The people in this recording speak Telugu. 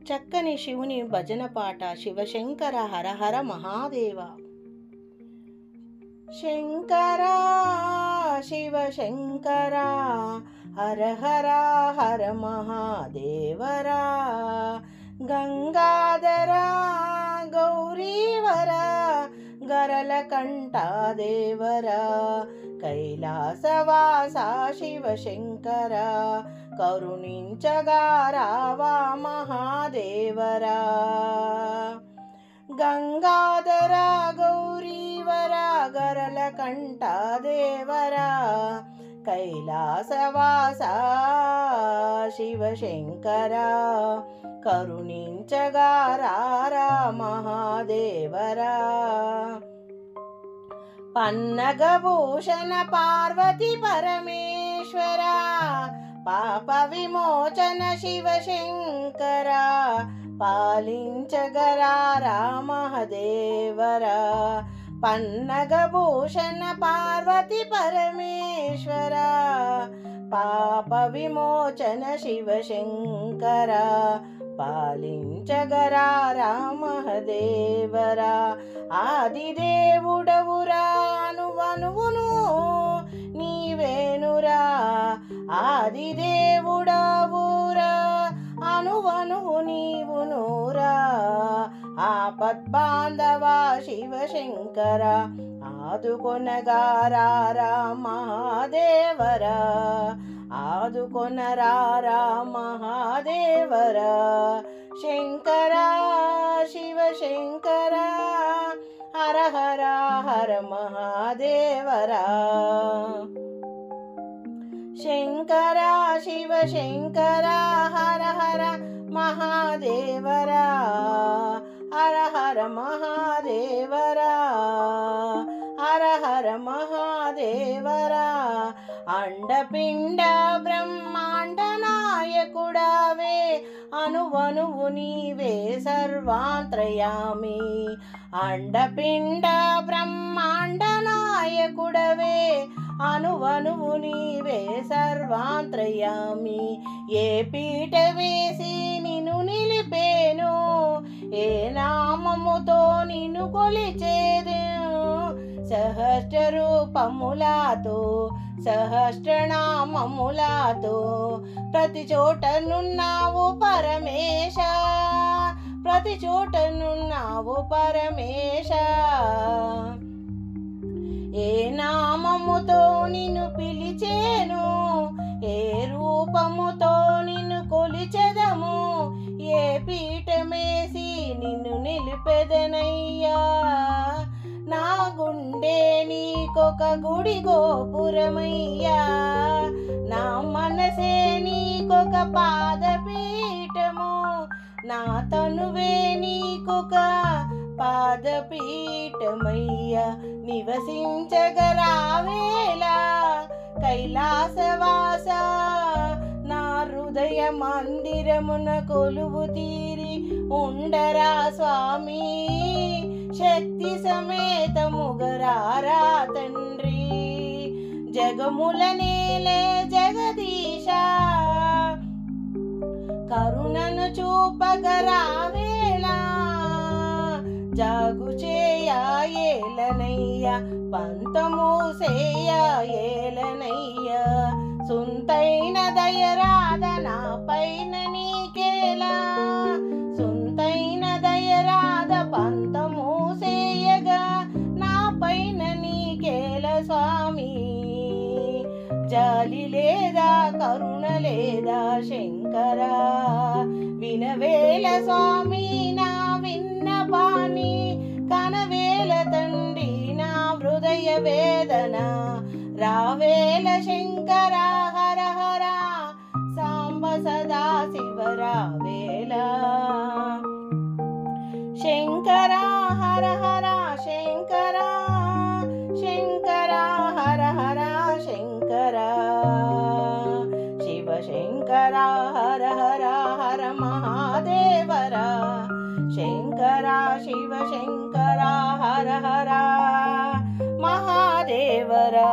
చక్కని శివుని భజన పాట శివశంకర హర హర మహాదేవ. శంకర శివశంకర హర హర హర మహాదేవరా, గంగాధర గౌరీవర గరల కంఠాదేవరా, కైలాసవాస శివశంకర కరుణించగా రావా మహాదేవరా. గంగాధర గౌరీవర గరల కంఠాదేవరా, కైలాసవాస శివశంకర కరుణించగా రారా మహాదేవరా. పన్నగభూషణ పార్వతి పరమేశ్వర, పాప విమోచన శివశంకర పాలించగరారా మహాదేవరా. పన్నగభూషణ పార్వతి పరమేశ్వర, పాప విమోచన శివశంకర పాలించగరారా మహాదేవరా. ఆదిదేవుడవురా అనువనువును నీవేనురా, ఆదిదేవుడవురా అనువనువు నీవునురా. ఆపద్బాంధవా శివశంకర ఆదుకొనగారారా మహాదేవరా, ఆదుకొనరారా మహాదేవరా. శంకర శివశంకర హర హర హర మహాదేవరా. శంకర శివశంకర హర హర మహాదేవరా, హర హర మహాదేవరా, హర హర మహాదేవరా. అండపిండ బ్రహ్మాండ నాయకుడవే అనువనువు నీవే సర్వాంతర్యామి. అండపిండ బ్రహ్మాండ నాయకుడవే అనువనువు నీవే సర్వాంతర్యామి. ఏ పీట వేసి నిన్ను నిలిపేను, ఏ నామముతో నిన్ను కొలిచేదెను. సహస్ర రూపములతో సహస్రనామములతో ప్రతి చోట నున్నావు పరమేశ, ప్రతి చోట నున్నావు పరమేశ. ఏ నామముతో నిన్ను పిలిచేను, ఏ రూపముతో నిన్ను కొలిచెదము. ఏ పీఠమేసి నిన్ను నిలిపెదనయ్యా, నా గుండె నీకొక గుడి గోపురమయ్యా. నా మనసే నీకొక పాదపీఠము, నా తనువే నీకొక పాదపీఠమయ్యా. నివసించగరావేలా కైలాసవాస, నా హృదయ మందిరమున కొలువు తీరి ఉండరా స్వామి. శక్తి సమేతముగరారా తండ్రి, జగముల నేలే జగదీశ కరుణను చూపగరావేలా. జాగు చేయలనయ్య పంతము చేయలనయ్య, సుంతైన దయరాధ నా పైన నీకేలా. సుంతైన దయరాధ పంతము చేయగా నా పైన నీకేల స్వామి. జాలి లేదా కరుణ లేదా శంకర, వినవేల స్వామి నా విన్నపాని. కనవేల తండ్రి నా హృదయ వేదన, రావేల శంకర హర హర సాంబ సదా శివ రావేల. శంకర హర హర శంకర, శంకర హర హర శంకర, శివశంకర హర హర హర మహాదేవరా. శంకర శివశంకర హర హర మహాదేవరా.